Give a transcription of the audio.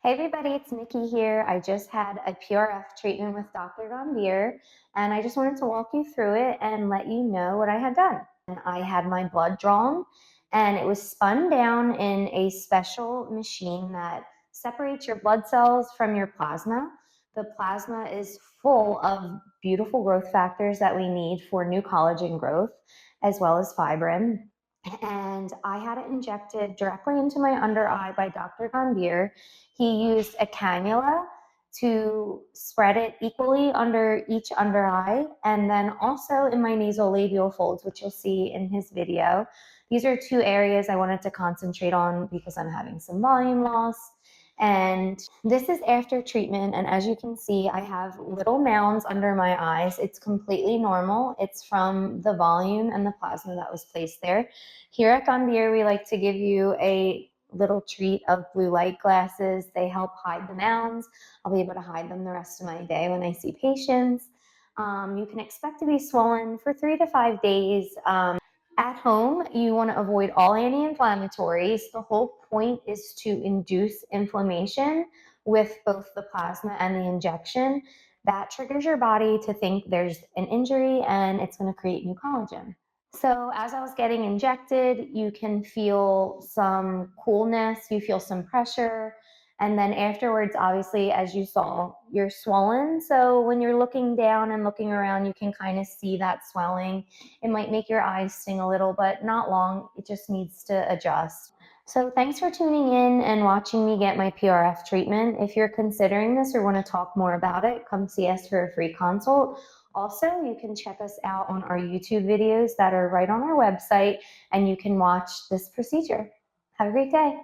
Hey everybody, it's Nikki here. I just had a PRF treatment with Dr. Gambhir, and I just wanted to walk you through it and let you know what I had done. And I had my blood drawn, and it was spun down in a special machine that separates your blood cells from your plasma. The plasma is full of beautiful growth factors that we need for new collagen growth, as well as fibrin. And I had it injected directly into my under eye by Dr. Gambhir. He used a cannula to spread it equally under each under eye, and then also in my nasolabial folds, which you'll see in his video. These are two areas I wanted to concentrate on because I'm having some volume loss. And this is after treatment, and as you can see, I have little mounds under my eyes. It's completely normal. It's from the volume and the plasma that was placed there. Here at Gambhir, we like to give you a little treat of blue light glasses. They help hide the mounds. I'll be able to hide them the rest of my day when I see patients. You can expect to be swollen for 3 to 5 days. At home, you want to avoid all anti-inflammatories. The whole point is to induce inflammation with both the plasma and the injection. That triggers your body to think there's an injury and it's going to create new collagen. So as I was getting injected, you can feel some coolness, you feel some pressure, and then afterwards, obviously, as you saw, you're swollen. So when you're looking down and looking around, you can kind of see that swelling. It might make your eyes sting a little, but not long. It just needs to adjust. So thanks for tuning in and watching me get my PRF treatment. If you're considering this or want to talk more about it, come see us for a free consult. Also, you can check us out on our YouTube videos that are right on our website, and you can watch this procedure. Have a great day.